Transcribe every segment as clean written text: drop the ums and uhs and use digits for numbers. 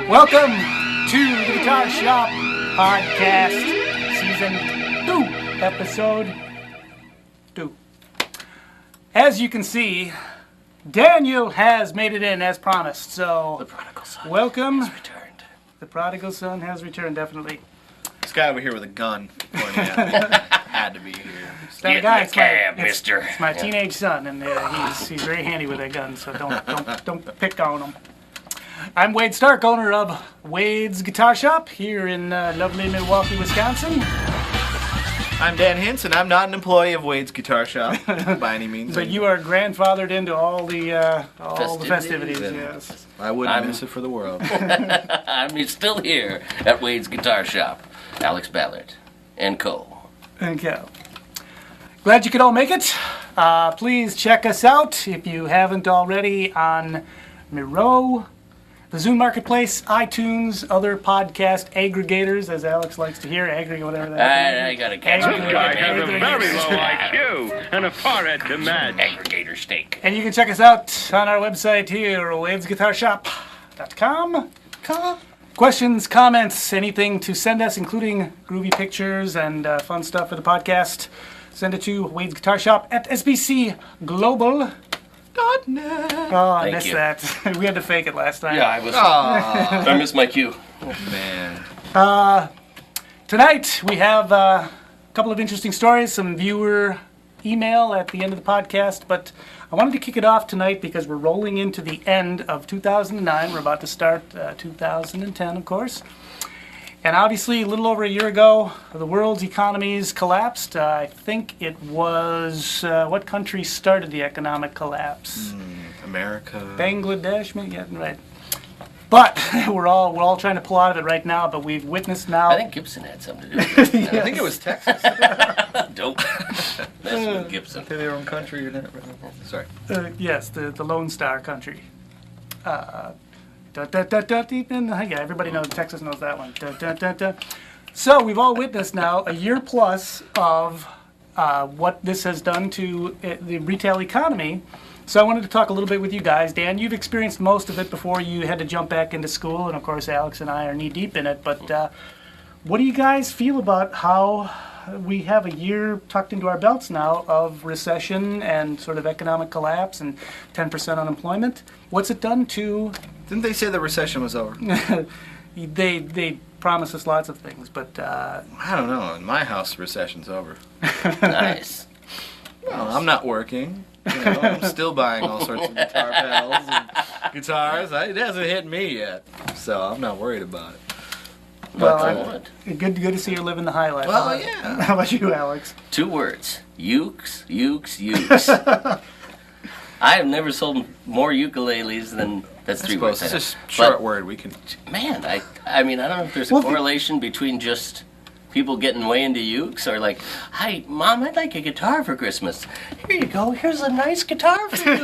Welcome to the Guitar Shop Podcast, Season 2, Episode 2. As you can see, Daniel has made it in as promised, so the prodigal son welcome. has returned. The prodigal son has returned, definitely. This guy over here with a gun pointing at had to be here. Get in the cab, mister. It's my teenage son, and he's very handy with that gun, so don't pick on him. I'm Wade Stark, owner of Wade's Guitar Shop here in lovely Milwaukee, Wisconsin. I'm Dan Hinson. I'm not an employee of Wade's Guitar Shop by any means. But you are grandfathered into all the festivities. Yes. I wouldn't miss it for the world. I'm still here at Wade's Guitar Shop. Alex Ballard and co. Okay. Glad you could all make it. Please check us out if you haven't already on Miro, the Zune Marketplace, iTunes, other podcast aggregators, as Alex likes to hear, whatever that is. I gotta catch This guy has a very low IQ and a forehead to match. Aggregator steak. And you can check us out on our website here, wadesguitarshop.com. Questions, comments, anything to send us, including groovy pictures and fun stuff for the podcast, send it to Wade's Guitar Shop at sbcglobal.net. Oh, I missed that. We had to fake it last time. Yeah, I missed my cue. Oh, man. Tonight we have a couple of interesting stories, some viewer email at the end of the podcast, but I wanted to kick it off tonight because we're rolling into the end of 2009. We're about to start 2010, of course. And obviously, a little over a year ago, the world's economies collapsed. I think it was, what country started the economic collapse? America. Bangladesh, maybe? Yeah, right. But we're all trying to pull out of it right now, but we've witnessed now... I think Gibson had something to do with it. I think it was Texas. Dope. That's with Gibson. They their own country or not? Sorry. Yes, the Lone Star country. Yeah, everybody knows, Texas knows that one. So we've all witnessed now a year plus of what this has done to the retail economy. So I wanted to talk a little bit with you guys. Dan, you've experienced most of it before you had to jump back into school, and of course Alex and I are knee deep in it. But what do you guys feel about how we have a year tucked into our belts now of recession and sort of economic collapse and 10% unemployment? What's it done to... Didn't they say the recession was over? They promise us lots of things, but... I don't know. In my house, the recession's over. Nice. Well, I'm not working. You know, I'm still buying all sorts of guitar pedals and guitars. It hasn't hit me yet, so I'm not worried about it. Well, good to see you're living the high life. Well, yeah. How about you, Alex? 2 words. Ukes, ukes, ukes. I have never sold more ukuleles than... That's 3 words. It's just a short word. We can... Man, I mean, I don't know if there's a correlation between just people getting way into ukes or like, hi, Mom, I'd like a guitar for Christmas. Here you go. Here's a nice guitar for you.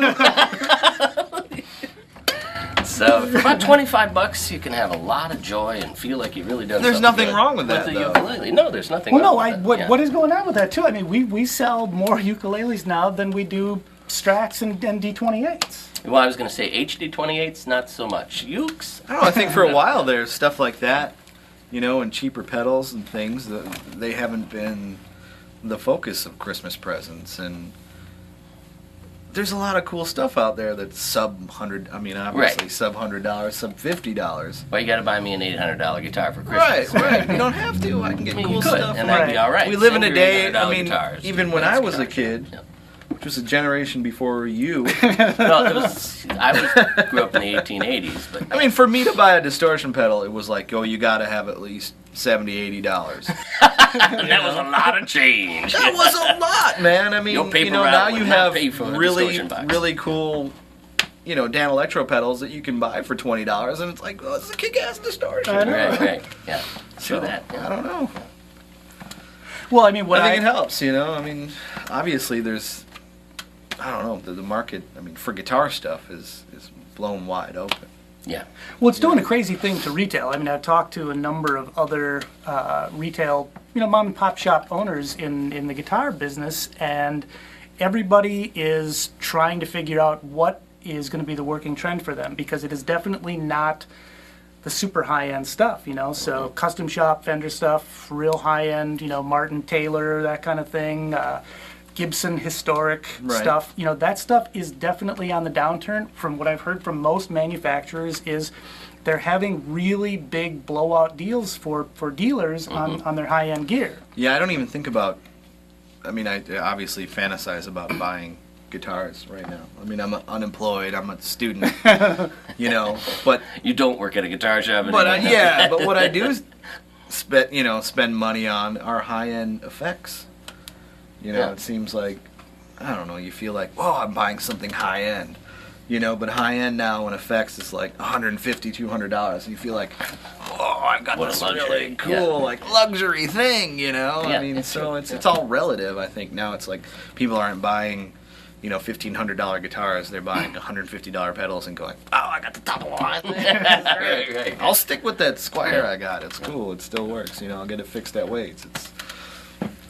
So for about $25, you can have a lot of joy and feel like you really done There's something nothing wrong with that, the though. ukulele. No, there's nothing Well, wrong no, with that. what is going on with that, too? I mean, we sell more ukuleles now than we do Strats and D28s. Well, I was going to say HD28s, not so much. Ukes? I don't know. I think for a while there's stuff like that, you know, and cheaper pedals and things that they haven't been the focus of Christmas presents. And there's a lot of cool stuff out there that's sub $100. I mean, obviously Right. sub $100, sub $50. Well, you got to buy me an $800 guitar for Christmas. Right. You don't have to. I can get I mean, cool you could, stuff. and that'd be all right. We live in Send a your day. $800 I mean, guitars to even when Ben's I was a Guitar. kid, Yeah. which was a generation before you. Well, grew up in the 1880s, but I mean, for me to buy a distortion pedal, it was like, oh, you got to have at least $70, $80. that was a lot of change. That was a lot, man. I mean, Your paper route now would you not have pay for a really, distortion box. really cool, Dan Electro pedals that you can buy for $20, and it's like, oh, this is a kick-ass distortion. I know. Right, yeah. So, True that. Yeah. I don't know. Well, I mean, what I think it helps, I mean, obviously there's, I don't know, the market, I mean, for guitar stuff is blown wide open. Yeah. Well, it's doing a crazy thing to retail. I mean, I've talked to a number of other retail, mom and pop shop owners in the guitar business, and everybody is trying to figure out what is going to be the working trend for them, because it is definitely not the super high-end stuff, so custom shop Fender stuff, real high-end, Martin Taylor, that kind of thing, Gibson historic Right. stuff. That stuff is definitely on the downturn. From what I've heard from most manufacturers is they're having really big blowout deals for dealers on their high-end gear. Yeah, I don't even think about, I mean, I obviously fantasize about buying guitars right now. I mean, I'm unemployed, I'm a student, but You don't work at a guitar shop anymore. but what I do is spend money on are high-end effects. Yeah. It seems like, I don't know, you feel like, whoa, I'm buying something high-end. But high-end now in effects is like $150, $200, and you feel like, oh, I've got What a this luxury. really cool, Yeah. like, luxury thing, I Yeah, mean, it's so true. it's all relative, I think. Now it's like people aren't buying, $1,500 guitars. They're buying $150 pedals and going, oh, I got the top of the line thing. right. I'll stick with that Squire I got. It's cool. It still works. I'll get it fixed at Weights. It's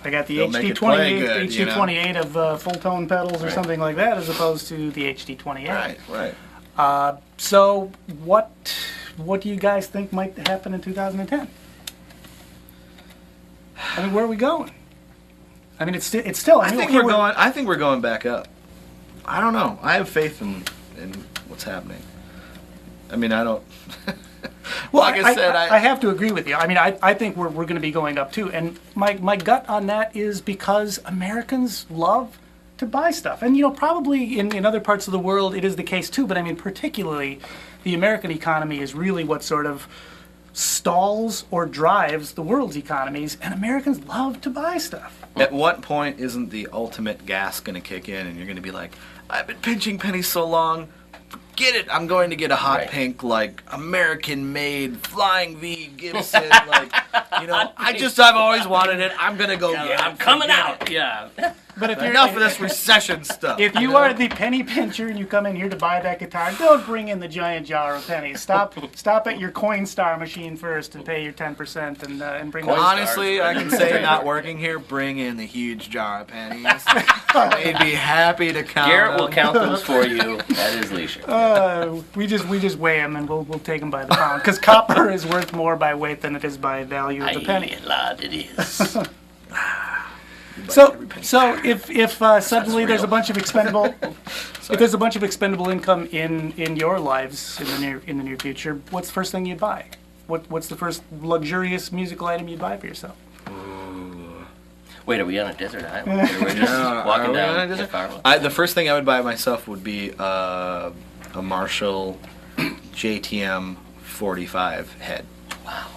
I got the They'll make it play HD28, good, HD28 of full tone pedals or Right. something like that, as opposed to the HD28. right. So what do you guys think might happen in 2010? I mean, where are we going? I mean, it's still. I think we're going back up. I don't know. I have faith in what's happening. I mean, I don't. Well, like I said, I have to agree with you. I mean, I think we're going to be going up too. And my gut on that is because Americans love to buy stuff. And, probably in other parts of the world it is the case too. But I mean, particularly the American economy is really what sort of stalls or drives the world's economies. And Americans love to buy stuff. At what point isn't the ultimate gas going to kick in and you're going to be like, I've been pinching pennies so long. Get it! I'm going to get a hot Right. pink, like American-made Flying V Gibson. I've always wanted it. I'm gonna go get it. I'm coming Forget out. it. Yeah. But if Enough of this recession stuff. If you are the penny pincher and you come in here to buy that guitar, don't bring in the giant jar of pennies. Stop at your Coinstar machine first and pay your 10% and bring. Coinstar. Honestly, I can say not working here, bring in the huge jar of pennies. They'd be happy to count Garrett will them. count those for you at his leisure. We just weigh them and we'll take them by the pound, because copper is worth more by weight than it is by value of the penny. Aye, lad, it is. So if suddenly there's a bunch of expendable income in your lives in the near future, what's the first thing you'd buy? What's the first luxurious musical item you'd buy for yourself? Wait, are we on a desert island? Or we're just walking down the farm? The first thing I would buy myself would be a Marshall JTM 45 head. Wow.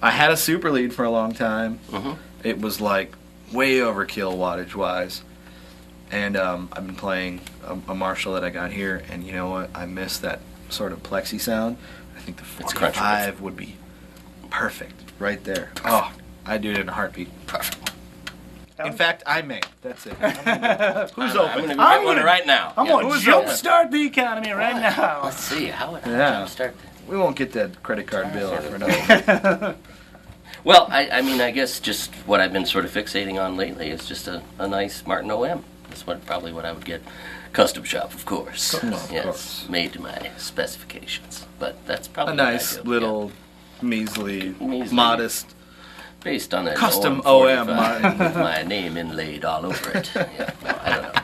I had a super lead for a long time. Mhm. It was like way overkill wattage wise, and I've been playing a Marshall that I got here, and you know what? I miss that sort of plexi sound. I think the It's crunchy. 45 would be perfect right there. Oh, I'd do it in a heartbeat. Perfect. In fact, I may. That's it. Who's I'm open? going to go I'm get one gonna- right now. I'm Yeah. gonna Who's jumpstart the economy right now. Let's see. How would I Yeah. start? We won't get that credit card bill for another. Well, I mean, I guess just what I've been sort of fixating on lately is just a nice Martin OM. That's probably what I would get. Custom shop, of course. No, of Yes, course. made to my specifications. But that's probably A what nice I do, little, measly, Measly. modest. yeah. Based on an custom OM OM 45 with my name inlaid all over it. Yeah, no, I don't know.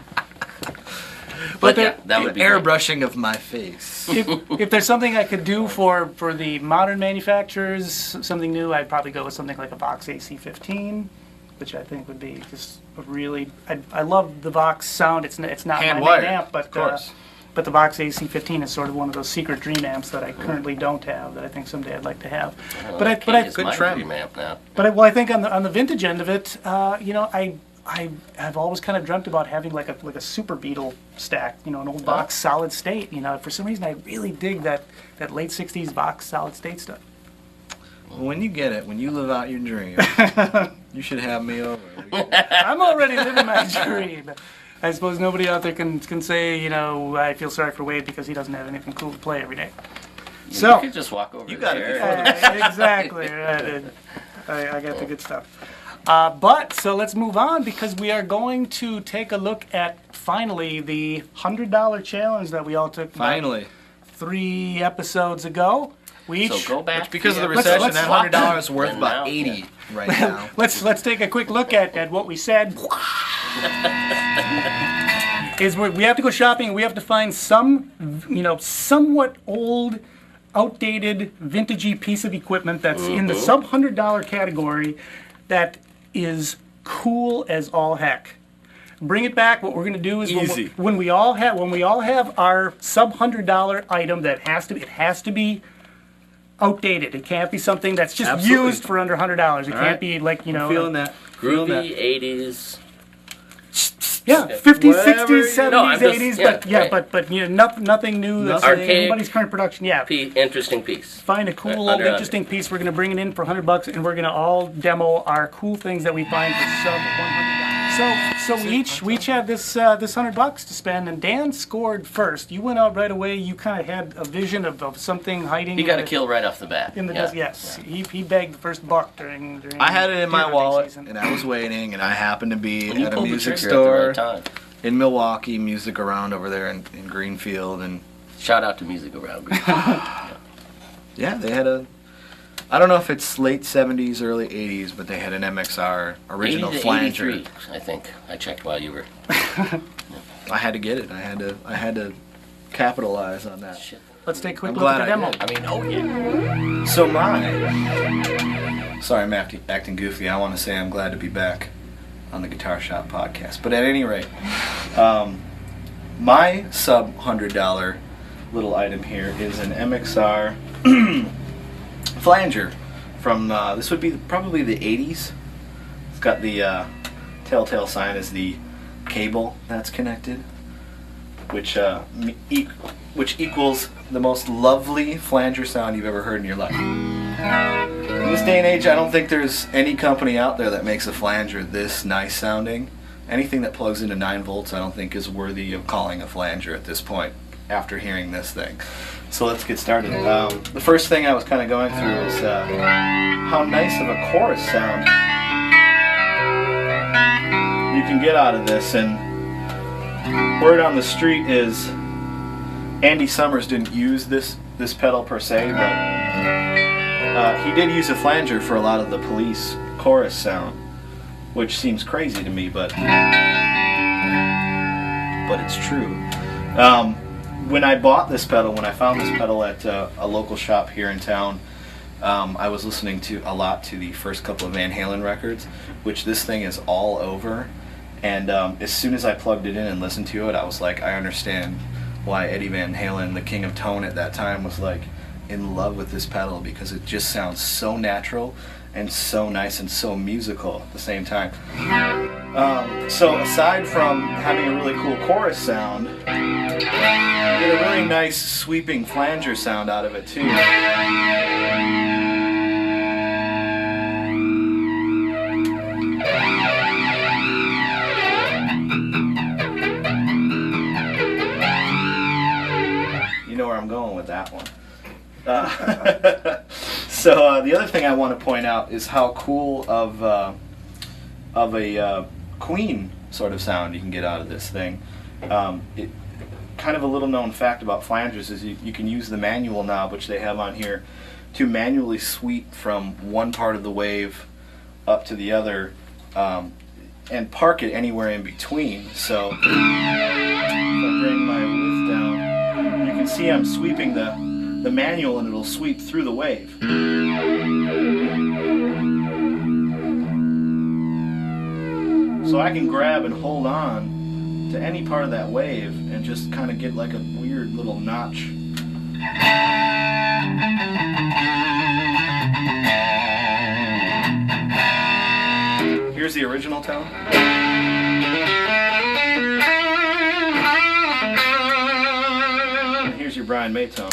But there- yeah, that would be great. Airbrushing of my face. if there's something I could do for the modern manufacturers, something new, I'd probably go with something like a Vox AC15, which I think would be just a really. I love the Vox sound. It's not my Hand-wired, main amp, but of course. but the Vox AC15 is sort of one of those secret dream amps that I currently don't have that I think someday I'd like to have. But I It's Good my trend. dream amp now. I think on the vintage end of it, I have always kind of dreamt about having like a Super Beetle stack, an old Vox solid state. For some reason I really dig that late '60s Vox solid state stuff. When you get it, when you live out your dream, you should have me over. I'm already living my dream. I suppose nobody out there can say, I feel sorry for Wade because he doesn't have anything cool to play every day. So You could just walk over You to gotta be there. exactly. Right. I got the good stuff. So let's move on because we are going to take a look at finally the $100 challenge that we all took about Finally. 3 episodes ago. We each So go back. Because of the Let's- recession, let's that swap $100 is worth And about now, 80 right now. let's take a quick look at what we said. Is we have to go shopping. We have to find some somewhat old, outdated, vintagey piece of equipment that's in the sub $100 category that is cool as all heck. Bring it back. What we're going to do is Easy. when we all have our sub $100 item that has to be outdated. It can't be something that's just Absolutely. used for under $100. It All can't right. be like Feeling that. Feeling that. Groovy 80s. Yeah, 50s, Whatever 60s, 70s, No, I'm just- 80s, yeah, but right. nothing new that's Nothing. in anybody's current production. Yeah, Interesting piece. find a cool, Under old, interesting piece. We're gonna bring it in for $100, and we're gonna all demo our cool things that we find for sub $100. So we each have this $100 to spend, and Dan scored first. You went out right away. You kind of had a vision of something hiding. He got in a the- kill right off the bat. in the yeah. desert. Yes, he bagged the first buck during. I had it in my deer wallet, season. and I was waiting, and I happened to be And you at a pulled the music trigger store at the right time. in Milwaukee, Music Around over there in Greenfield, and Shout out to Music Around. yeah, they had I don't know if it's late 70s, early 80s, but they had an MXR 80 original to flanger. 83, I think. I checked while you were. I had to get it. I had to capitalize on that. Shit. Let's take a quick I'm look at glad the I demo. did. I mean, oh yeah. So sorry, I'm acting goofy. I want to say I'm glad to be back on the Guitar Shop podcast. But at any rate, my sub $100 little item here is an MXR flanger from this would be probably the 80s. It's got the telltale sign as the cable that's connected, which equals the most lovely flanger sound you've ever heard in your life. In this day and age, I don't think there's any company out there that makes a flanger this nice sounding. Anything that plugs into 9 volts I don't think is worthy of calling a flanger at this point after hearing this thing. So let's get started. The first thing I was kind of going through was how nice of a chorus sound you can get out of this, and word on the street is Andy Summers didn't use this pedal per se, but he did use a flanger for a lot of the Police chorus sound, which seems crazy to me, but it's true. When I bought this pedal, when I found this pedal at a local shop here in town, I was listening a lot to the first couple of Van Halen records, which this thing is all over. And as soon as I plugged it in and listened to it, I was like, I understand why Eddie Van Halen, the king of tone at that time, was like in love with this pedal, because it just sounds so natural and so nice and so musical at the same time. So aside from having a really cool chorus sound, you get a really nice sweeping flanger sound out of it too. You know where I'm going with that one. So the other thing I want to point out is how cool of a Queen sort of sound you can get out of this thing. Kind of a little known fact about flangers is you can use the manual knob, which they have on here, to manually sweep from one part of the wave up to the other, and park it anywhere in between. So if I bring see I'm sweeping the manual and it'll sweep through the wave. So I can grab and hold on to any part of that wave and just kind of get like a weird little notch. Here's the original tone. And here's your Brian May tone.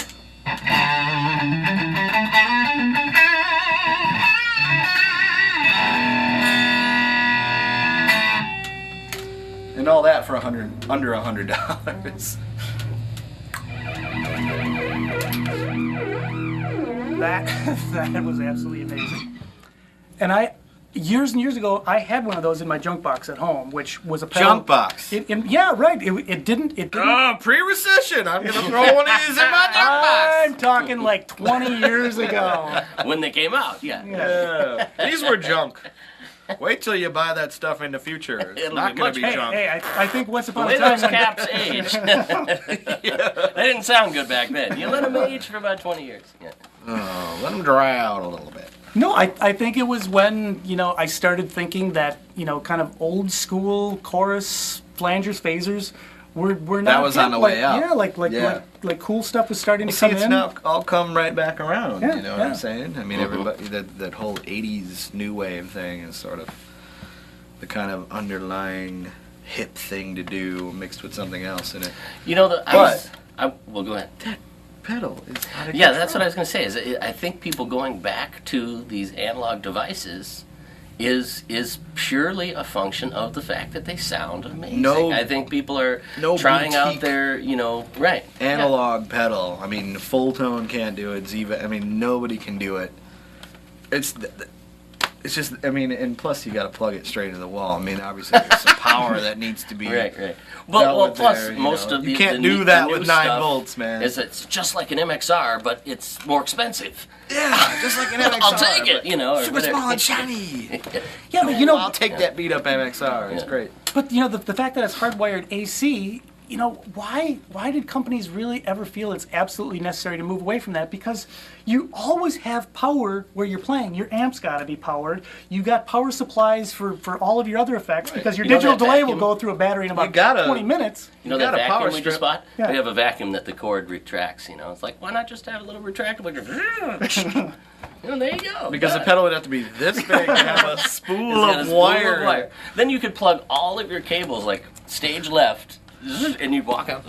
And all that for under $100. That was absolutely amazing. And years and years ago, I had one of those in my junk box at home, which was a pedal. Junk box. Yeah, right. It didn't. Oh, pre-recession. I'm gonna throw one of these in my junk box. I'm talking like 20 years ago. When they came out, Yeah. These were junk. Wait till you buy that stuff in the future. It's It'll not be going much- to be Hey, junk. I think once the upon way a time, those caps age. They didn't sound good back then. You let them age for about 20 years. Yeah. Oh, let them dry out a little bit. No, I think it was when, I started thinking that, kind of old school chorus flangers, phasers were not. That was on the way up. Yeah, like cool stuff was starting to See, come it's in. now all come right back around. Yeah, You know what yeah. I'm saying? I mean, everybody that whole '80s new wave thing is sort of the kind of underlying hip thing to do mixed with something else in it. Well, go ahead. Pedal is out of Yeah, control. that's what I was going to say. I think people going back to these analog devices is purely a function of the fact that they sound amazing. No- I think people are no trying out boutique their, right. Analog pedal. I mean, Full Tone can't do it. Ziva. I mean, nobody can do it. It's just. I mean, and plus you got to plug it straight into the wall. I mean, obviously there's some power that needs to be. Right. dealt Well, with plus there, most know. of You the can't the do new- that the with new 9 stuff volts, man. Is it's just like an MXR, but it's more expensive. Yeah, just like an MXR. I'll take it, but or super whatever. small and shiny. Yeah, but I'll take that beat up MXR. It's Yeah. great. But the fact that it's hardwired AC, why did companies really ever feel it's absolutely necessary to move away from that? Because you always have power where you're playing. Your amp's got to be powered. You got power supplies for all of your other effects because your You know digital that delay vacuum? will go through a battery in about gotta- 20 minutes. You know You that got a power vacuum we just strip. bought? Yeah. We have a vacuum that the cord retracts, It's like, why not just have a little retractable? There you go. Because the done. pedal would have to be this big and have a spool It's got a of spool wire. Then you could plug all of your cables, like stage left, and you'd walk out.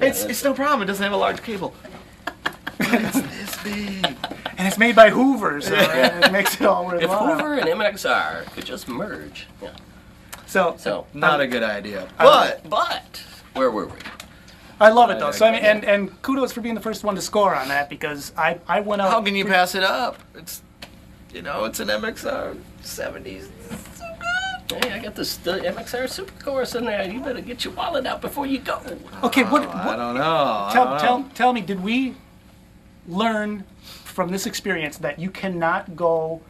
It's no problem. It doesn't have a large cable. It's this big. And it's made by Hoover, so it makes it all If worthwhile. Hoover and MXR could just merge. Yeah. So Not a good idea. But- But where were we? I love it though. So I mean, Yeah. and kudos for being the first one to score on that because I went out. how can you pass it up? It's it's an MXR 70s. It's so good. Hey, I got the MXR Super Chorus in there. You better get your wallet out before you go. Okay, I don't know. Tell me, did we learn from this experience that you cannot go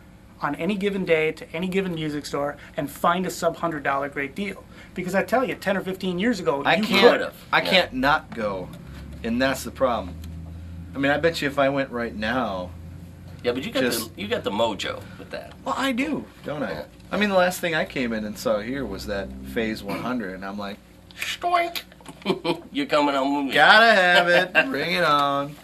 on any given day to any given music store and find a sub-$100 great deal? Because I tell you, 10 or 15 years ago, I you can't. could have. I can't not go, and that's the problem. I mean, I bet you if I went right now. Yeah, but you got Just- the mojo with that. Well, I do, don't I? Yeah. I mean, the last thing I came in and saw here was that Phase 100, and I'm like, Stoink. You're coming home with me. gotta have it, bring it on.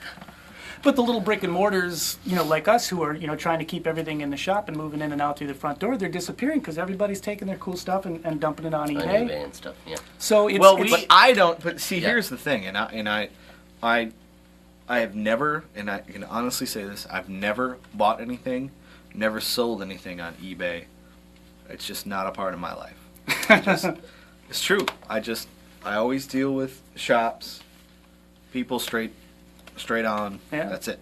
But the little brick and mortars, like us who are, trying to keep everything in the shop and moving in and out through the front door, they're disappearing because everybody's taking their cool stuff and dumping it on On eBay. eBay and stuff. Yeah. So it's, Well, it's But I don't. But see, Yeah. here's the thing, and I have never, and I can honestly say this: I've never bought anything, never sold anything on eBay. It's just not a part of my life. It's true. I always deal with shops, people straight on. Yeah. That's it.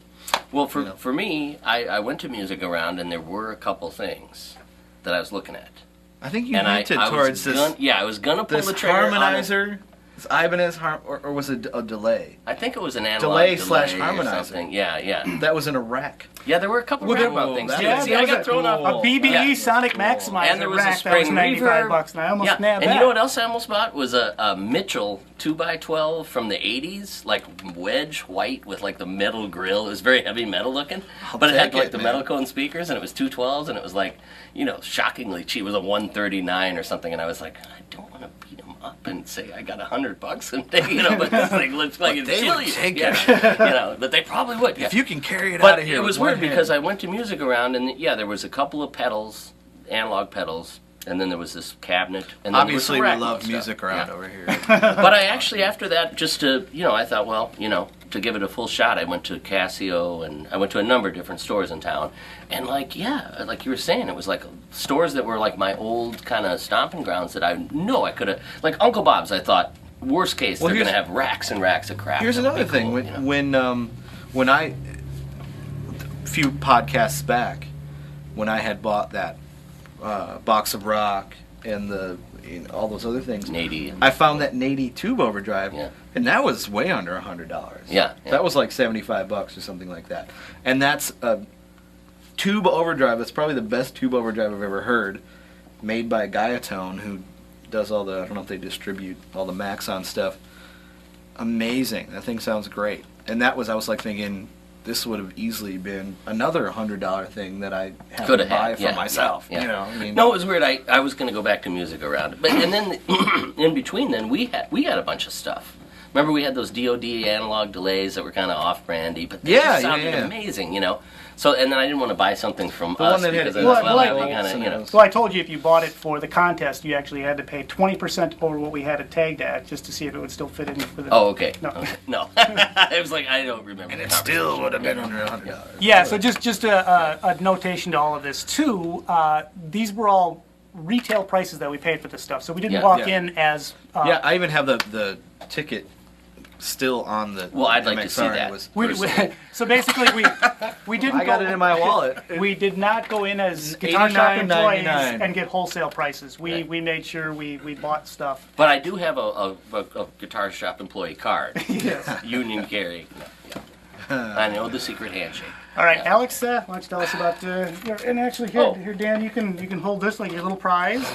Well, for You know. for me, I went to Music Around, and there were a couple things that I was looking at. I think you And hinted I towards was this I was gonna pull this the trigger on it. harmonizer. Is Ibanez or was it a delay? I think it was an analog Delay delay slash or harmonizer. something. Yeah. That was in a rack. Yeah, there were a couple roundabout things too. that See, there I was got thrown off. A BBE Yeah. Sonic Maximizer And there was a rack that was spring 95 reverb. bucks, and I almost Yeah, nabbed and that. you know what else I almost bought was a Mitchell 2x12 from the 80s, like wedge white with like the metal grill. It was very heavy metal looking, but it had take like it, the man. metal cone speakers, and it was 212s, and it was like, you know, shockingly cheap. It was a 139 or something, and I was like, I don't want to beat them up and say I got $100 and they, you know, but this thing looks like it's they kill would you. take Yeah. it. You know, but they probably would. Yeah. If you can carry it But out of here, it was with one weird hand. because I went to Music Around, and yeah, there was a couple of pedals, analog pedals, and then there was this cabinet. And then Obviously, there was we some rack love stuff. music around Yeah. over here. But I actually, after that, just to, you know, I thought, well, you know, to give it a full shot, I went to Casio, and I went to a number of different stores in town. And like, yeah, like you were saying, it was like stores that were like my old kind of stomping grounds that I know I could have, like Uncle Bob's, I thought, worst case, Well, they're going to here's- have racks and racks of crap. Here's That would another be thing. cool, you know? When I, a few podcasts back, when I had bought that box of rock and all those other things, Nady. I found that Nady tube overdrive, Yeah. and that was way under $100. Yeah. That was like $75 or something like that. And that's a tube overdrive. That's probably the best tube overdrive I've ever heard, made by Gaiatone, who does all the, I don't know if they distribute all the Maxon stuff. Amazing. That thing sounds great. And I was like thinking, this would have easily been another $100 thing that I had Could to have buy had, for yeah, myself. yeah. You know, I mean, No, it was weird. I was going to go back to Music Around, but and then in between, then we had a bunch of stuff. Remember, we had those DoD analog delays that were kind of off-brandy, but they Yeah, just sounded yeah. amazing, you know. So, and then I didn't want to buy something from The us one that had because I equal thought, well, levels we kind of, and you it know. was- Well, I told you if you bought it for the contest, you actually had to pay 20% over what we had it tagged at, just to see if it would still fit in for the. Oh, okay. No. Okay. No, it was like I don't remember. and the it still conversation. would have been under $100. Yeah. So just a notation to all of this too. These were all retail prices that we paid for this stuff, so we didn't Yeah. walk Yeah. in as. Yeah, I even have the ticket still on the. Well, I'd like to see MXR. that. It was- So basically, we didn't. I got it in my wallet. We did not go in as guitar shop employees $89.99. and get wholesale prices. We Right. we made sure we bought stuff. But I do have a guitar shop employee card, Yes. union carry. I know the secret handshake. All right, Yeah. Alex, why don't you tell us about and actually here, Oh. here, Dan, you can hold this like your little prize.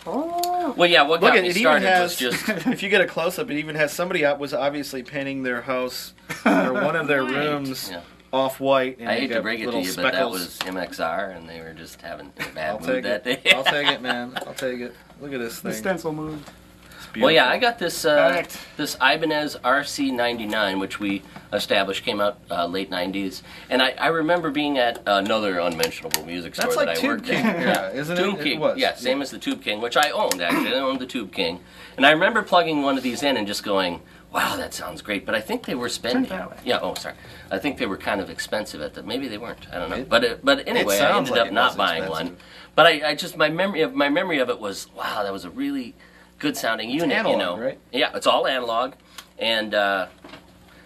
Oh, Well, yeah, what Look got at me it. Even started has. was just If you get a close up, it even has somebody out was obviously painting their house or one of their Right. rooms Yeah. off white. And I they hate to got break it to little you, but that speckles. was MXR, and they were just having a I'll bad mood take that it. day. I'll take it, man. I'll take it. Look at this the thing. stencil moved. It's Well, yeah, beautiful. I got this Correct. this Ibanez RC99, which we established, came out late 90s, and I remember being at another unmentionable music store That's that like I Tube worked King, at. yeah, isn't it? Tube It King, was. yeah, same as the Tube King, which I owned actually. I owned the Tube King, and I remember plugging one of these in and just going, "Wow, that sounds great." But I think they were spending. that way. Yeah. Oh, sorry. I think they were kind of expensive at that. Maybe they weren't. I don't know. It- But anyway, I sounds ended like up it not was buying expensive. one. But I just my memory of it was, wow, that was a really good sounding unit. analog, you know, right? Yeah, it's all analog, and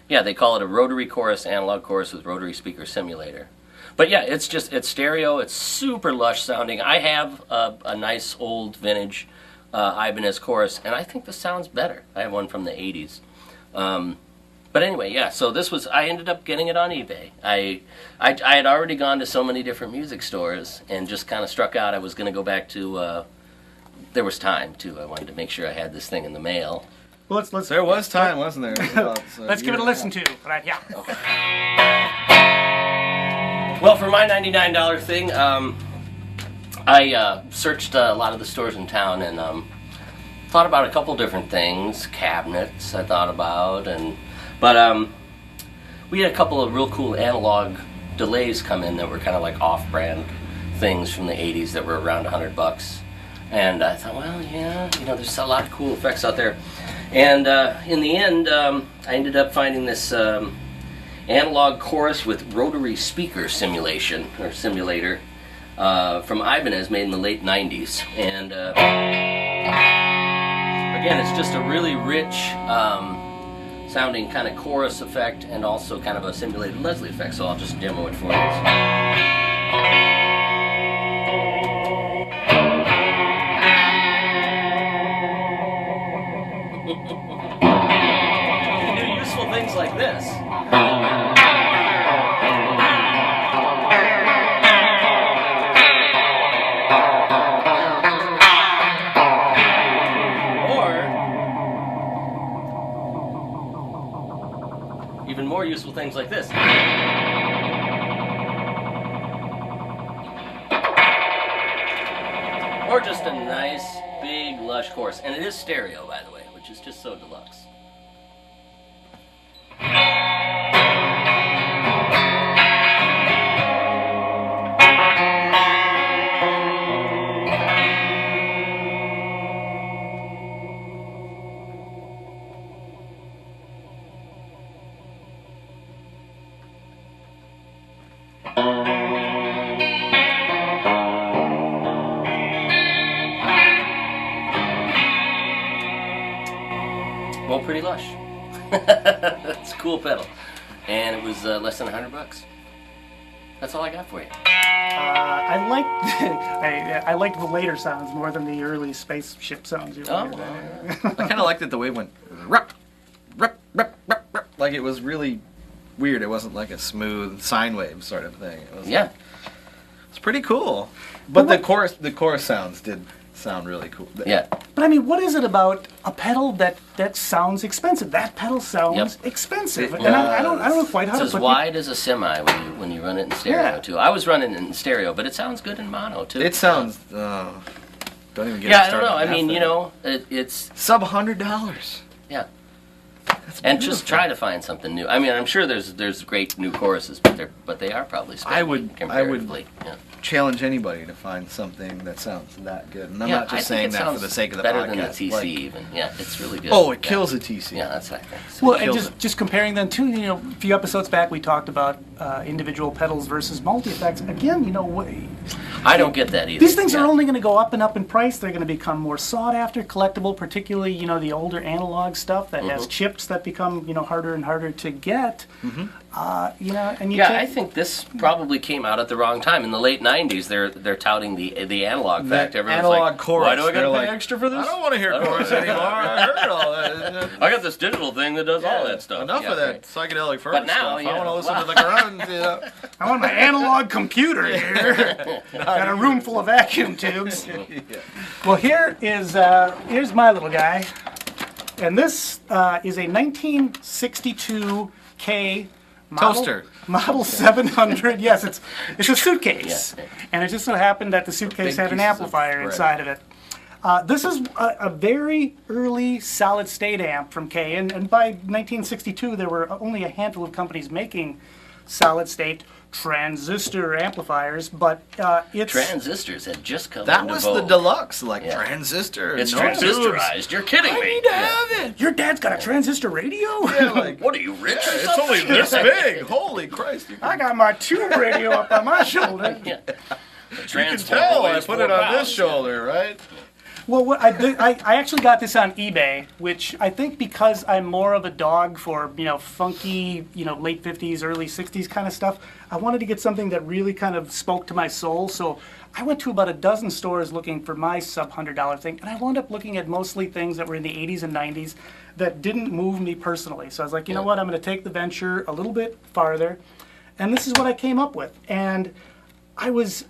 yeah, they call it a rotary chorus, analog chorus with rotary speaker simulator. But yeah, it's stereo. It's super lush sounding. I have a nice old vintage Ibanez chorus, and I think this sounds better. I have one from the '80s. But anyway, yeah. So this was. I ended up getting it on eBay. I had already gone to so many different music stores and just kind of struck out. I was going to go back to. There was time too. I wanted to make sure I had this thing in the mail. Well, let's There was time, wasn't there? let's give it a listen to. Right, yeah. Well, for my $99 thing, I searched a lot of the stores in town and thought about a couple different things. Cabinets I thought about, but we had a couple of real cool analog delays come in that were kind of like off-brand things from the 80s that were around $100. And I thought, well, yeah, you know, there's a lot of cool effects out there. And in the end, I ended up finding this analog chorus with rotary speaker simulation, or simulator, from Ibanez, made in the late 90s. And again, it's just a really rich sounding kind of chorus effect and also kind of a simulated Leslie effect, so I'll just demo it for you. do useful things like this. Even more useful things like this. Or just a nice, big, lush chorus. And it is stereo, by the way, which is just so deluxe. Well, pretty lush. It's a cool pedal, and it was less than $100. That's all I got for you. I liked I liked the later sounds more than the early spaceship sounds. You Oh, were there. I kind of liked it the way it went rup, rup, rup, rup, rup. Like it was really weird. It wasn't like a smooth sine wave sort of thing. It was Yeah. it's pretty cool. But But the chorus sounds did sound really cool. Yeah. But I mean, what is it about a pedal that sounds expensive? That pedal sounds expensive, It and I don't know quite how It's to as put wide as a semi when you run it in stereo, Yeah. too. I was running it in stereo, but it sounds good in mono, too. It sounds. Don't even get Yeah, me I don't started know. on I that mean, thing. you know, it's... sub $100. Yeah. That's And just beautiful. try to find something new. I mean, I'm sure there's great new choruses, but they are probably I would- comparatively. Yeah. challenge anybody to find something that sounds that good. And I'm Yeah, not I just think saying it that for sounds the sake of the better podcast. than the TC Like, even. Yeah, it's really good. oh, it Yeah. kills the TC. Yeah, that's right. Well, and kills just comparing them to, you know, a few episodes back we talked about individual pedals versus multi-effects. Again, you know, I don't get that either. these things Yeah. are only going to go up and up in price. They're going to become more sought after, collectible, particularly, you know, the older analog stuff that has chips that become, you know, harder and harder to get. You know, and you Yeah, can't- I think this probably came out at the wrong time. In the late '90s, they're touting the analog fact. Everyone's analog like, chorus. why do I got They're to pay like, extra for this? I don't want to hear chorus anymore. I heard all that. I got this digital thing that does all that stuff. Enough Yeah, of that right. psychedelic first But now, stuff. I yeah, want to listen wow. to the grunge. You know? I want my analog computer here. Got a room full of vacuum tubes. Well, here's my little guy, and this is a 1962K model, Toaster. Model 700. Yes, it's a suitcase, Yeah. and it just so happened that the suitcase Big had an pieces of amplifier bread. inside of it. This is a very early solid-state amp from K, and by 1962 there were only a handful of companies making solid-state transistor amplifiers, but it's Transistors had just come That into was vogue. the deluxe, like Yeah. transistor. It's no transistorized. tubes. You're kidding I me. need to have it. Your dad's got a transistor radio? Yeah, like, What are you, rich or it's something? only this big. Holy Christ! You I got my tube radio up on my shoulder. Yeah. can tell I put it on this shoulder, right? Well, what I did, I actually got this on eBay, which I think because I'm more of a dog for, you know, funky, you know, late 50s, early 60s kind of stuff, I wanted to get something that really kind of spoke to my soul. So I went to about a dozen stores looking for my sub-$100 thing, and I wound up looking at mostly things that were in the 80s and 90s that didn't move me personally. So I was like, you know what, I'm going to take the venture a little bit farther, and this is what I came up with. And I was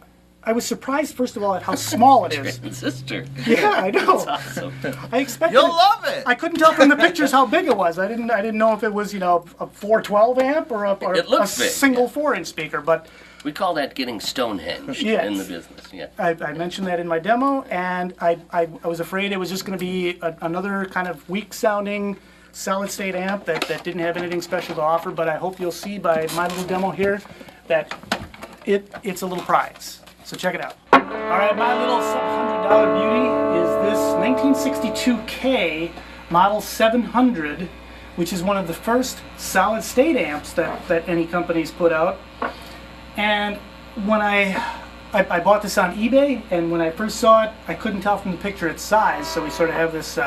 surprised, first of all, at how small it is. Transistor. Yeah, I know. Awesome. I expected. You'll love it. I couldn't tell from the pictures how big it was. I didn't know if it was, you know, a 412 amp or It a looks big, single 4-inch speaker. But We call that getting Stonehenge Yes. in the business. Yeah. I mentioned that in my demo, and I was afraid it was just going to be another kind of weak-sounding solid-state amp that didn't have anything special to offer. But I hope you'll see by my little demo here that it's a little prize. So check it out. All right, my little sub-$100 beauty is this 1962K Model 700, which is one of the first solid-state amps that any company's put out. And when I bought this on eBay, and when I first saw it, I couldn't tell from the picture its size. So we sort of have this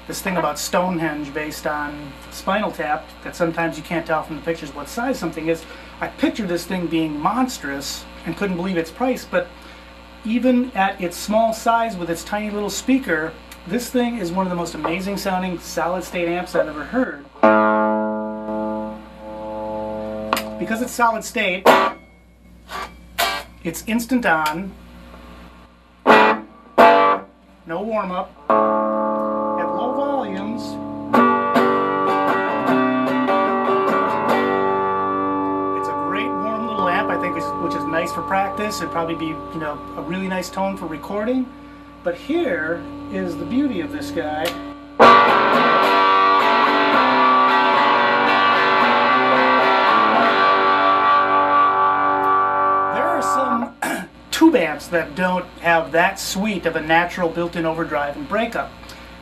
this thing about Stonehenge based on Spinal Tap that sometimes you can't tell from the pictures what size something is. I pictured this thing being monstrous and couldn't believe its price, but even at its small size with its tiny little speaker, This thing is one of the most amazing sounding solid state amps I've ever heard. Because it's solid state, it's instant on, no warm up, at low volumes. It's a great warm little amp, I think, which is nice for practice. It'd probably be, a really nice tone for recording. But here is the beauty of this guy. There are some tube amps that don't have that sweet of a natural built-in overdrive and breakup,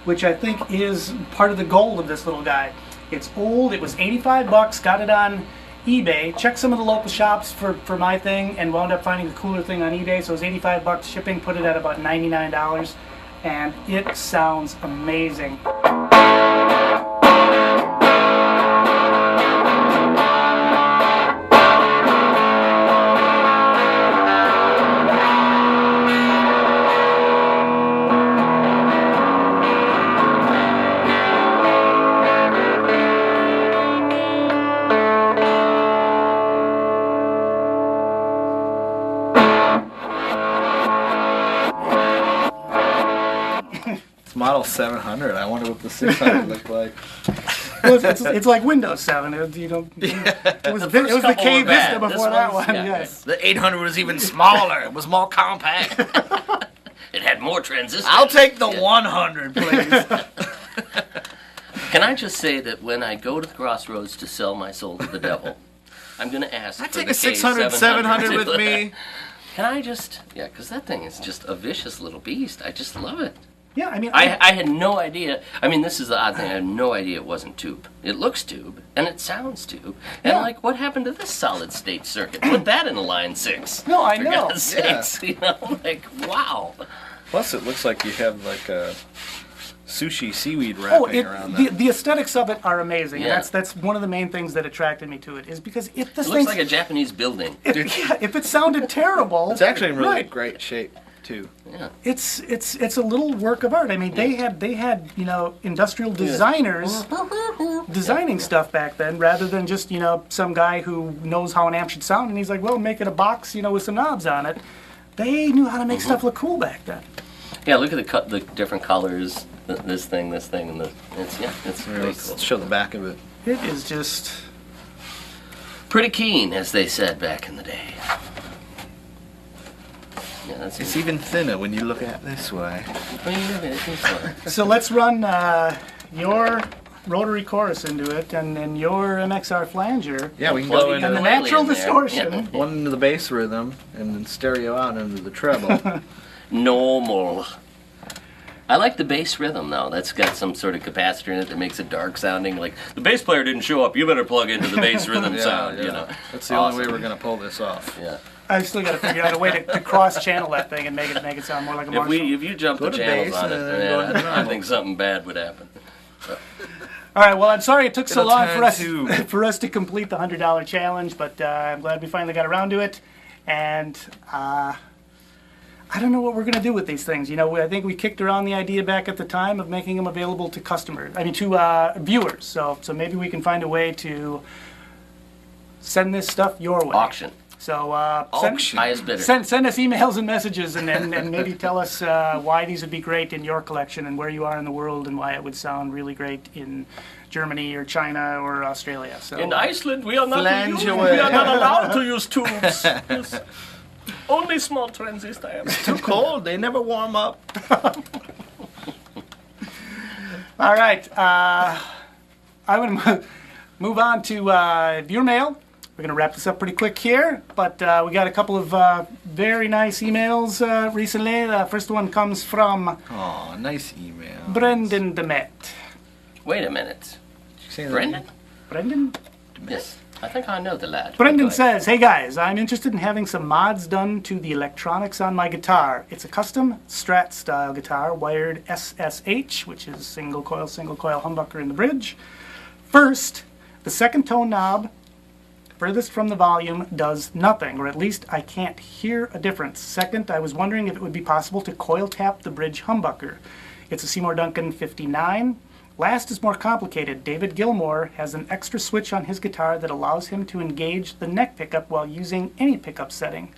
which I think is part of the goal of this little guy. It's old, it was $85, got it on eBay, checked some of the local shops for my thing, and wound up finding a cooler thing on eBay, so it was $85 shipping, put it at about $99, and it sounds amazing. Model 700. I wonder what the 600 looked like. Well, it's like Windows 7. It was the K Vista before that one. Yes. The 800 was even smaller. It was more compact. It had more transistors. I'll take the 100, please. Can I just say that when I go to the crossroads to sell my soul to the devil, I'm going to ask I for take the a 600, 700 with me. Can I just, because that thing is just a vicious little beast. I just love it. Yeah, I mean, I had no idea. I mean, this is the odd thing. I had no idea it wasn't tube. It looks tube, and it sounds tube. And Yeah. what happened to this solid state circuit? Put that in a line 6. No, I For know. God's sakes, wow. Plus, it looks like you have like a sushi seaweed wrapping around that. the aesthetics of it are amazing. Yeah. And that's one of the main things that attracted me to it, is because if this It thing, looks like a Japanese building. if it sounded terrible, It's actually in really right. great shape too. Yeah. It's a little work of art. I mean, they had industrial designers designing stuff back then, rather than just some guy who knows how an amp should sound, and he's like, well, make it a box with some knobs on it. They knew how to make stuff look cool back then. Yeah, look at the different colors. This thing, and the it's very Let's cool. show the back of it. It is just Pretty keen, as they said back in the day. Yeah, that's It's even thinner when you look at it this way. so. Let's run your rotary chorus into it, and then your MXR flanger. Yeah, we can Plug go it into And the in natural there. distortion. Yeah. one into the bass rhythm and then stereo out into the treble. Normal. I like the bass rhythm, though. That's got some sort of capacitor in it that makes it dark sounding. Like, the bass player didn't show up, you better plug into the bass rhythm sound, That's the only way we're going to pull this off. Yeah. I still got to figure out a way to cross-channel that thing and make it sound more like a Marshall. If you jump the to channels bass on it, and then go man, into I normal. think something bad would happen. All right, well, I'm sorry it took so It'll long turn for us to complete the $100 challenge, but I'm glad we finally got around to it. And I don't know what we're going to do with these things. I think we kicked around the idea back at the time of making them available to to viewers. So maybe we can find a way to send this stuff your way. Auction. So Auction. Highest bidder. Send us emails and messages, and maybe tell us why these would be great in your collection and where you are in the world, and why it would sound really great in Germany or China or Australia. So In Iceland, we are not Flange away. we are not allowed to use tubes. Yes. Only small transistor amps. Too cold. They never warm up. all right, I'm going to move on to viewer mail. We're going to wrap this up pretty quick here, but we got a couple of very nice emails recently. The first one comes from Oh, nice email. Brendan Demet. Wait a minute. Did you say that? Brendan? Brendan? Yes. I think I know the lad. Brendan Go ahead. says, hey guys, I'm interested in having some mods done to the electronics on my guitar. It's a custom Strat style guitar, wired SSH, which is single coil humbucker in the bridge. First, the second tone knob, furthest from the volume, does nothing, or at least I can't hear a difference. Second, I was wondering if it would be possible to coil tap the bridge humbucker. It's a Seymour Duncan 59. Last is more complicated. David Gilmour has an extra switch on his guitar that allows him to engage the neck pickup while using any pickup setting.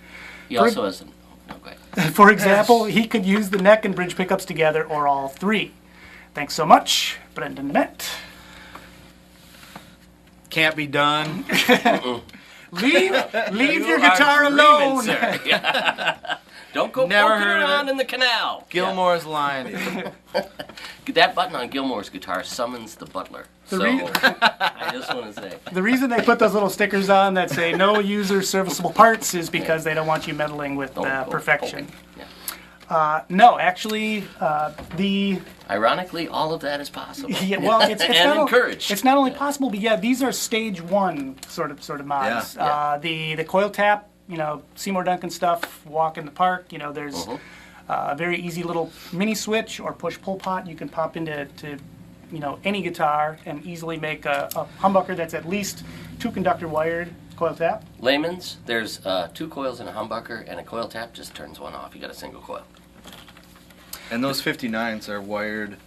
He also has an... Oh, go ahead. For example, he could use the neck and bridge pickups together or all three. Thanks so much, Brendan Met. Can't be done. Leave your You are guitar dreaming, alone. sir. Yeah. Don't go Never poking heard of around it. in the canal. Gilmore's line. That button on Gilmore's guitar summons the butler. So I just want to say. The reason they put those little stickers on that say no user serviceable parts is because they don't want you meddling with Don't go perfection. poking. Yeah. No, actually, Ironically, all of that is possible. yeah, well, it's And not encouraged. It's not only possible, but yeah, these are stage one sort of mods. Yeah. The coil tap, Seymour Duncan stuff, walk in the park. There's a very easy little mini switch or push-pull pot you can pop into any guitar and easily make a humbucker that's at least 2-conductor wired coil tap. Layman's, there's 2 coils in a humbucker, and a coil tap just turns one off. You got a single coil. And those 59s are wired.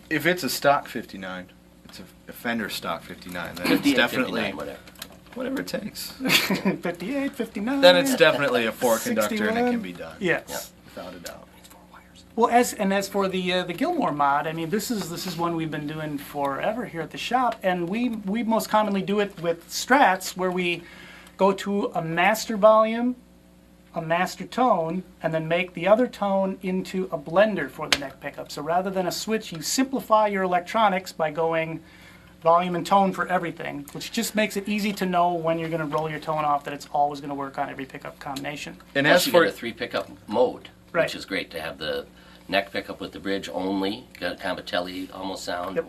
If it's a stock 59, it's a Fender stock 59. Then 58, it's definitely 59, whatever. it takes. 58, 59. Then it's definitely a 4-conductor and it 61. can be done. Yes. Without a doubt. It's 4 wires. Well, as for the Gilmour mod, I mean, this is one we've been doing forever here at the shop, and we most commonly do it with Strats, where we go to a master volume, a master tone, and then make the other tone into a blender for the neck pickup. So rather than a switch, you simplify your electronics by going volume and tone for everything, which just makes it easy to know when you're going to roll your tone off, that it's always going to work on every pickup combination. And Plus as you for get a 3-pickup mode, Right. which is great to have the neck pickup with the bridge only, got kind of a telly almost sound, Yep,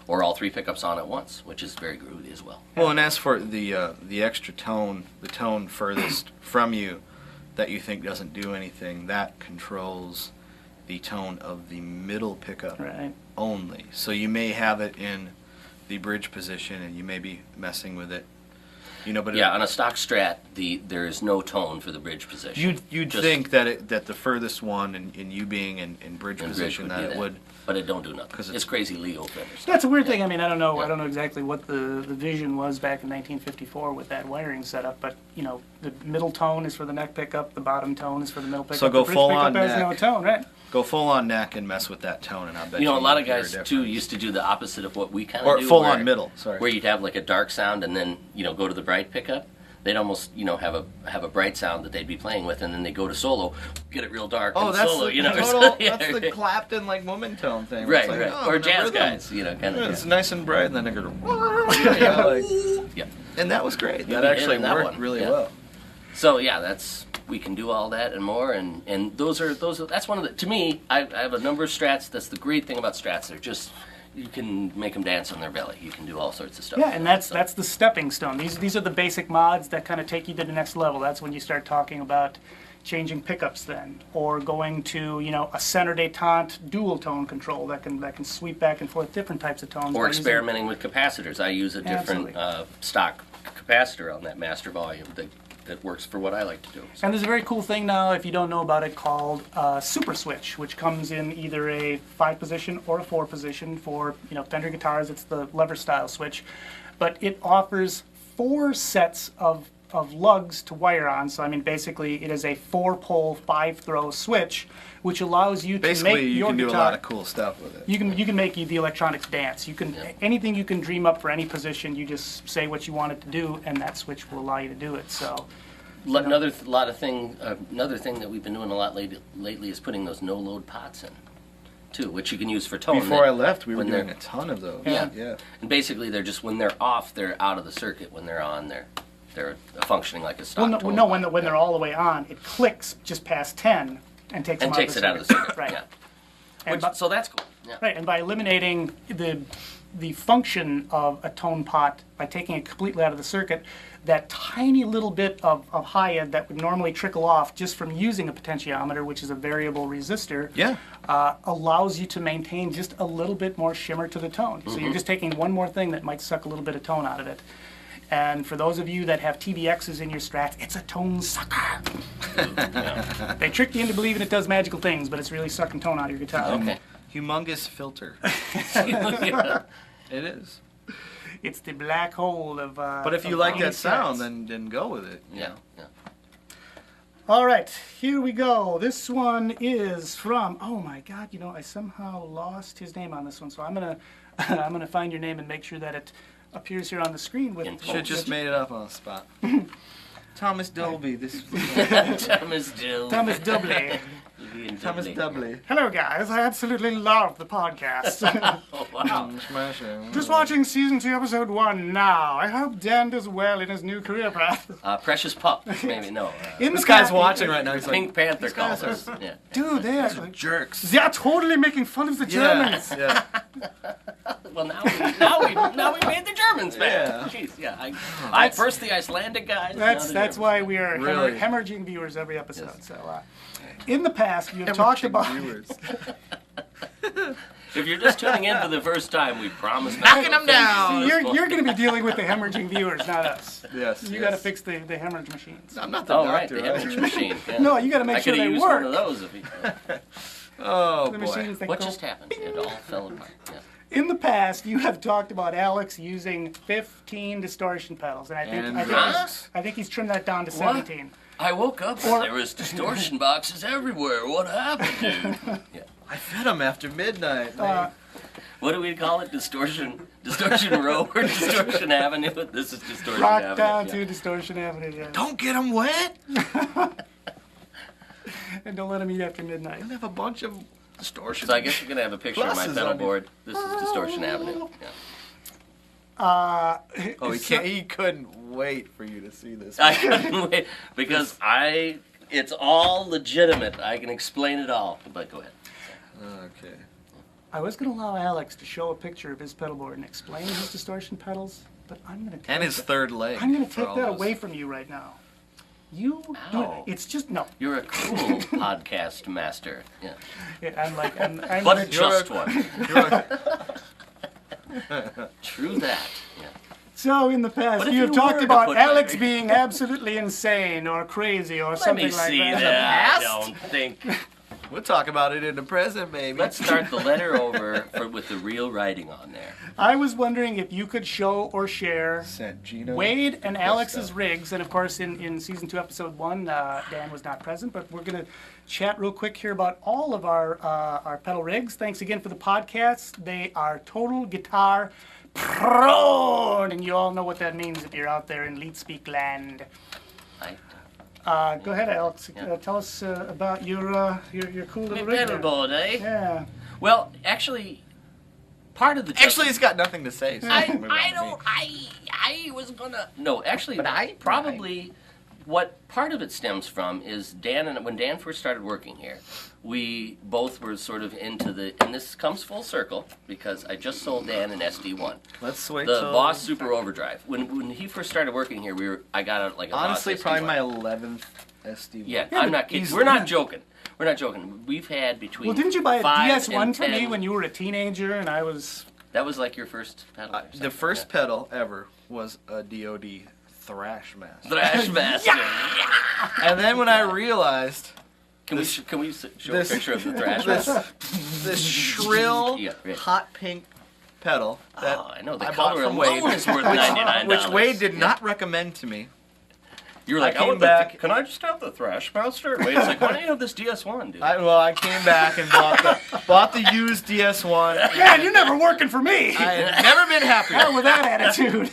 or all 3 pickups on at once, which is very groovy as well. well, and as for the extra tone, the tone furthest from you that you think doesn't do anything, that controls the tone of the middle pickup Right. only. So you may have it in the bridge position and you may be messing with it, but Yeah, on a stock Strat, there is no tone for the bridge position. you'd Just- think that the furthest one and you being in bridge and position bridge that be it would. but it don't do nothing. 'Cause It's crazy legal Fender. That's a weird thing. I mean, I don't know Yeah. exactly what the vision was back in 1954 with that wiring setup, but the middle tone is for the neck pickup, the bottom tone is for the middle pickup. So go the bridge full pickup on has no neck. tone, right? Go full on neck and mess with that tone, and I bet A lot of you'll hear a guys too difference. used to do the opposite of what we kind of Or do. full where- on middle. Sorry. Where you'd have like a dark sound and then go to the bright pickup. They'd almost have a bright sound that they'd be playing with, and then they go to solo, get it real dark. Oh, and that's solo, the or total, something. that's the Clapton woman tone thing. Right, It's like, right. oh, Or I'm in a jazz rhythm. guys, kind of. It's nice and bright, and then it goes. Yeah. And that was great. You'll That be actually hitting that worked one. really Yeah. well. So yeah, we can do all that and more, and that's one of the, to me, I have a number of Strats. That's the great thing about Strats. They're just, you can make them dance on their belly. You can do all sorts of stuff. Yeah, and that's the stepping stone. These are the basic mods that kind of take you to the next level. That's when you start talking about changing pickups then, or going to a center detente dual tone control that can sweep back and forth different types of tones. Or by using- experimenting with capacitors. I use a different stock capacitor on that master volume that works for what I like to do. So. And there's a very cool thing now, if you don't know about it, called Super Switch, which comes in either a 5-position or a 4-position. For Fender guitars, it's the lever style switch, but it offers 4 sets of lugs to wire on. So I mean, basically, it is a 4-pole, 5-throw switch, which allows you to Basically, make you your can do guitar. a lot of cool stuff with it. You can make the electronics dance. You can anything you can dream up for any position. You just say what you want it to do, and that switch will allow you to do it. So. Another thing that we've been doing a lot lately is putting those no-load pots in, too, which you can use for tone. Before I left, we were when doing they're- a ton of those. Yeah. And basically, they're just, when they're off, they're out of the circuit. When they're on, they're functioning like a stock Well, tone no, pot. when they're all the way on, it clicks just past 10 and takes them it out of the circuit. Right. Yeah. And So that's cool. Yeah. right, and by eliminating the function of a tone pot, by taking it completely out of the circuit, that tiny little bit of high end that would normally trickle off just from using a potentiometer, which is a variable resistor, Yeah. allows you to maintain just a little bit more shimmer to the tone. So you're just taking one more thing that might suck a little bit of tone out of it. And for those of you that have TVXs in your Strats, it's a tone sucker. They tricked you into believing it does magical things, but it's really sucking tone out of your guitar. Okay. Humongous filter. Yeah. It is. It's the black hole of. But if you of like any that sound, Strats. then go with it. Yeah. All right, here we go. This one is from. Oh my God! I somehow lost his name on this one, so I'm gonna find your name and make sure that it appears here on the screen. Should have just made it up on the spot. Thomas Dolby. Thomas Dill. Thomas Doubly. Thomas Doubly. Hello, guys. I absolutely love the podcast. Oh, wow. Smash it. Just watching season 2, episode 1 now. I hope Dan does well in his new career path. Precious Pup. Maybe no. This guy's watching right now. He's like, Pink Panther colors. Yeah. Dude, jerks. they're totally making fun of the Germans. Yeah. Well, now we made the Germans mad. Yeah. Jeez, yeah. I first the Icelandic guys. That's why we are Really? hemorrhaging viewers every episode. Yes. So, in the past, you have talked about. Viewers. If you're just tuning in for the first time, we promise not Knocking to them down. You're going to be dealing with the hemorrhaging viewers, not us. Yes. You got to fix the hemorrhage machines. I'm not the Oh, right, doctor. the hemorrhage machine. Yeah. No, you got to make I sure could have they used work. one of those if you. Oh The boy. machines that What go- just happened? It all fell apart. Yeah. In the past, you have talked about Alex using 15 distortion pedals, and I think he's trimmed that down to 17. I woke up and there was distortion boxes everywhere. What happened, dude? Yeah. I fed him after midnight. What do we call it? Distortion Row or Distortion Avenue? This is Distortion Rock Avenue. down yeah. to Distortion Avenue, yeah. Don't get him wet. And don't let him eat after midnight. You'll have a bunch of distortion. So I guess we're gonna have a picture of my Pluses pedal on you. board. This is Distortion Avenue. Yeah. Oh, he couldn't wait for you to see this. I couldn't wait because it's all legitimate. I can explain it all. But go ahead. Okay. I was going to allow Alex to show a picture of his pedal board and explain his distortion pedals, but I'm going to And his third leg. I'm going to for take all that those. away from you right now. You do Ow. it. It's just no. You're a cool podcast master. Yeah. I'm But gonna- just one. You're True that. Yeah. So in the past, What if you have you talked were to about put Alex my- being absolutely insane or crazy or Let something me like see that. that. I past? don't think. We'll talk about it in the present, baby. Let's start the letter over with the real writing on there. I was wondering if you could show or share Sent Gino. Wade and Alex's stuff. rigs, and of course in season 2, episode 1, Dan was not present, but we're gonna chat real quick here about all of our pedal rigs. Thanks again for the podcast. They are total guitar prone, and you all know what that means if you're out there in Lead Speak land. Go ahead, Alex. Yeah. Tell us about your cool My little rig pedal there. board, eh? Yeah. Well, actually, part of the Actually, he's got nothing to say. So I was gonna. No, actually, But probably what part of it stems from is when Dan first started working here, we both were sort of into and this comes full circle because I just sold Dan an SD1. Let's wait The till... Boss Super Overdrive. When he first started working here, I got a Honestly, Boss probably SD1. my 11th SD1. Yeah, Yeah, I'm but not kidding. easily. We're not joking. We're not joking. We've had between. Well, didn't you buy a 5 DS1 and for me 10 when you were a teenager and I was... That was like your first pedal. or The something, first yeah. pedal ever was a DoD Thrash Master. Thrash Master. And then when I realized Can we show this- a picture of the Thrash Master? this shrill, Yeah, right. hot pink pedal that Oh, I know. The I bought color from alone Wade, is worth $99. which Wade did not recommend to me. You were like, I came would like back- can I just have the Thrash Master? Wade's like, why don't you have this DS1, dude? I came back and bought the used DS1. Man, you're never working for me! I had never been happier. Hell with that attitude.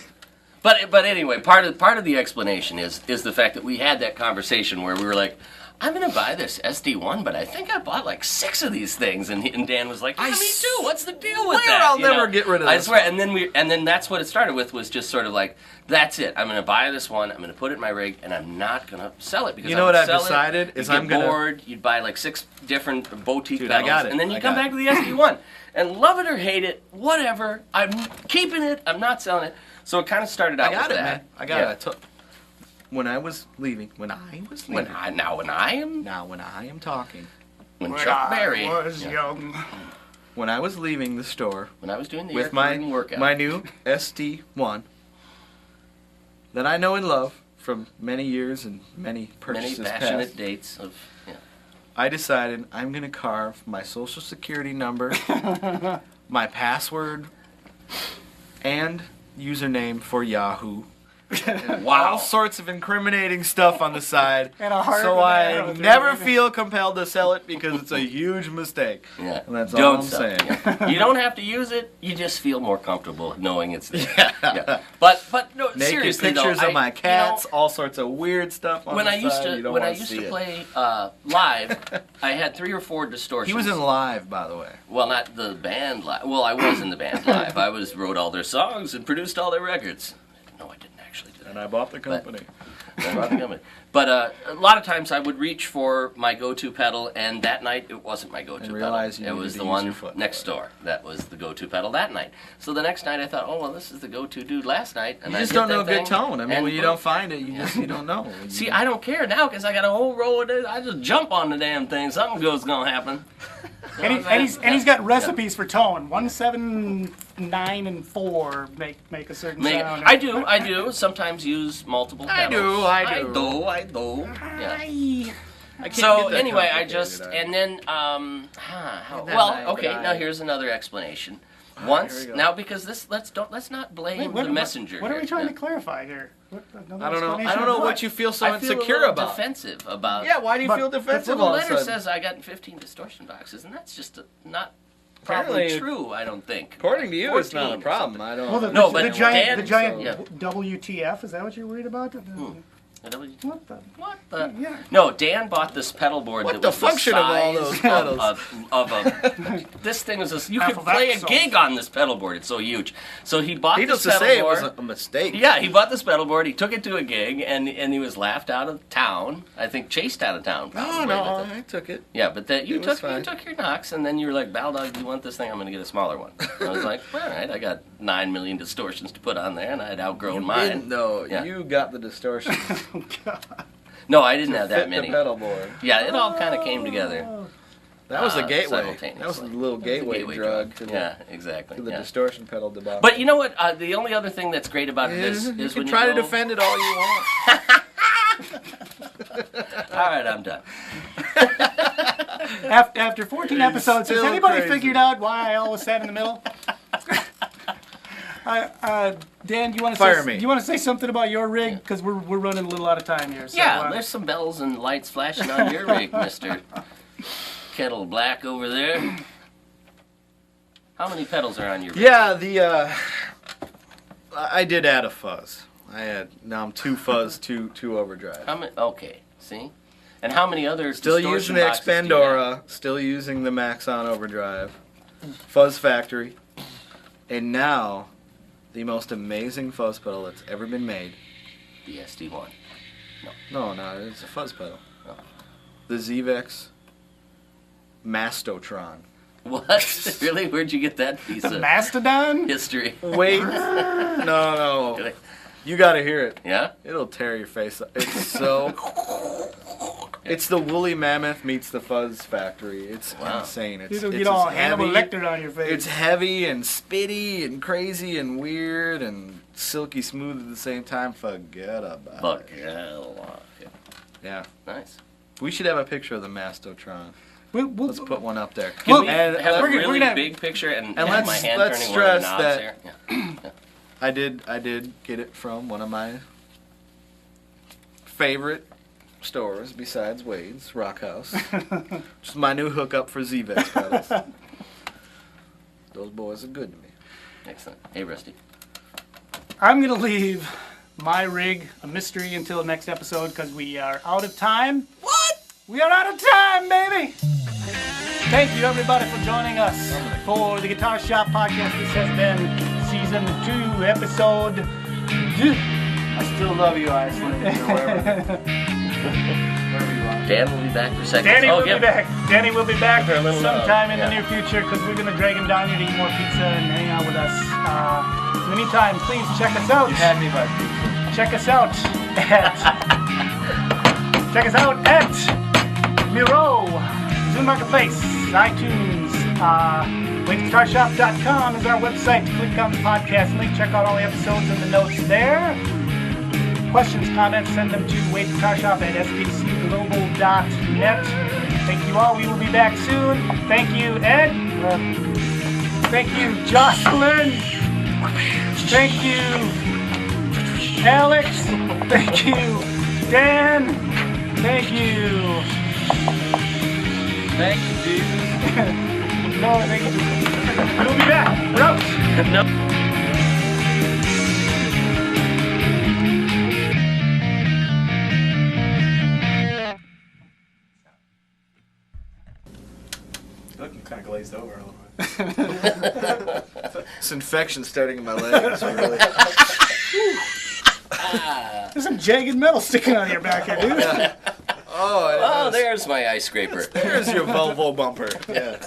But anyway, part of the explanation is the fact that we had that conversation where we were like, I'm gonna buy this SD1, but I think I bought like 6 of these things, and Dan was like, yeah, me too. What's the deal with swear that? I'll You know? never get rid of I this swear. And then that's what it started with, was just sort of like, that's it. I'm gonna buy this one. I'm gonna put it in my rig, and I'm not gonna sell it because You know I what would I've sell decided it, is you'd I'm get gonna- bored. You'd buy like 6 different boutique Dude, I pedals, got it. and then you I come got back to the SD1 and love it or hate it, whatever. I'm keeping it. I'm not selling it. So it kind of started out I got with it, that. man. I got it. I took when I was leaving. When I am Talking. when Chuck Berry I was young. When I was leaving the store when I was doing the with air conditioning workout. my new SD1, that I know and love from many years and many purchases Many passionate past, dates of. Yeah. I decided I'm going to carve my social security number, my password, and username for Yahoo. Wow. All sorts of incriminating stuff on the side, And a heart so with an I arrow through never it. feel compelled to sell it because it's a huge mistake. Yeah. And that's all Don't I'm sell saying. it, yeah. You don't have to use it. You just feel more comfortable knowing it's there. Yeah. But no, Naked seriously pictures though, of my cats, all sorts of weird stuff on when the I used side. to You don't when I wanna used see to it. play live, I had 3 or 4 distortions. He was in live, by the way. Well, not the band live. Well, I was in the band live. I wrote all their songs and produced all their records. No, I didn't actually do that. And I bought the company. But a lot of times I would reach for my go-to pedal, and that night it wasn't my go-to And pedal. realize you It needed was to the use one your foot next for it. door. That was the go-to pedal that night. So the next night I thought, oh well, this is the go-to dude last night. And You I just hit don't know a that good thing, tone. I mean, and when you boom. don't find it, you don't know. See, I don't care now because I got a whole row of it. I just jump on the damn thing. Something good's gonna happen. And he's got recipes for tone. 1, 7, 9, and 4 make a certain sound. I do. Sometimes use multiple pedals. I do. Yeah. I can't So get that anyway, complicated, and then night, now here's another explanation. Once here we go. now because let's not blame the messenger. What are we here. trying to clarify here? Another I don't know. explanation I don't of know what you feel so I feel insecure a little about. defensive about. Yeah, why do you But feel defensive Well, all the of a letter sudden? says I got 15 distortion boxes, and that's just not probably Apparently- true. I don't think. According to you, it's not 14 a or problem. something. I don't. Well, No, the but giant Dan- yeah. WTF, is that what you're worried about? What the? What the? Yeah. No, Dan bought this pedal board. What that the was function of all size those pedals? Of a, this thing was you Half could of that play a sold. gig on this pedal board. It's so huge. So he bought Needless this to pedal say, it board. was a mistake. Yeah, he bought this pedal board. He took it to a gig, and he was laughed out of town. I think chased out of town. No, Probably, no, with it. I took it. Yeah, but that you It was took your knocks, and then you were like, Baldog, do you want this thing? I'm going to get a smaller one. I was like, all right, I got 9 million distortions to put on there, and I had outgrown mine. No, Yeah. you got the distortion. Oh, God. No, I didn't have Fit that many. the pedal board. Yeah, it all kind of came together. That was the gateway. simultaneously. That was the little gateway, drug to the, Yeah, exactly. to the yeah. distortion pedal debacle. But you know what? The only other thing that's great about this you is can when try you to go, defend it all you want. All right, I'm done. After 14 episodes, has still anybody crazy. figured out why I always sat in the middle? Dan, you want to Fire say? me. Do you want to say something about your rig? Because we're running a little out of time here. So, Yeah, there's some bells and lights flashing on your rig, Mister Kettle Black over there. How many pedals are on your rig? Yeah, I did add a fuzz. Now I'm 2 fuzz, 2 overdrive. How many? Okay, see. And how many other Still distortion using the boxes do you have? Expandora, still using the Maxon overdrive, Fuzz Factory, and now the most amazing fuzz pedal that's ever been made. The SD1. No, it's a fuzz pedal. Oh. The Zevex Mastotron. What? Really? Where'd you get that piece The of Mastodon? history? Wait, no. You gotta hear it. Yeah? It'll tear your face up. It's so... It's the Woolly Mammoth meets the Fuzz Factory. It's Wow. insane. It'll It's get all as Hannibal heavy- Lecter on your face. It's heavy and spitty and crazy and weird and silky smooth at the same time. Forget about Fuck. it. Yeah. Yeah. Nice. We should have a picture of the Mastotron. We'll Let's put one up there. Can we And have a we're really gonna- big picture and and have my let's- hand let's turning one of the stress knobs that- here? Yeah. I did get it from one of my favorite stores besides Wade's, Rock House. Just my new hookup for Zevex pedals. Those boys are good to me. Excellent. Hey, Rusty. I'm going to leave my rig a mystery until next episode because we are out of time. What? We are out of time, baby! Thank you, everybody, for joining us for the Guitar Shop Podcast. This has been Season 2, Episode 2. I still love you, Iceland. Wherever you are. Dan will be back for seconds. Danny will yeah. be back. Danny will be back For a little sometime in yeah. the near future because we're going to drag him down here to eat more pizza and hang out with us. In the meantime, please check us out. You had me by pizza. Check us out at Miro, Zoom Marketplace, iTunes, WadeGuitarShop.com is our website. Click on the podcast link. Check out all the episodes and the notes there. questions, comments, send them to wadecarshop@spcglobal.net. Thank you all. We will be back soon. Thank you, Ed. Thank you, Jocelyn. Thank you, Alex. Thank you, Dan. Thank you. Thank you, Jesus. No, thank you. We'll be back. We're out. No. Looking kind of glazed over a little bit. This infection starting in my legs. Really. There's some jagged metal sticking out of your back here, dude. Oh, Oh, there's my ice scraper. there's your Volvo bumper. Yeah.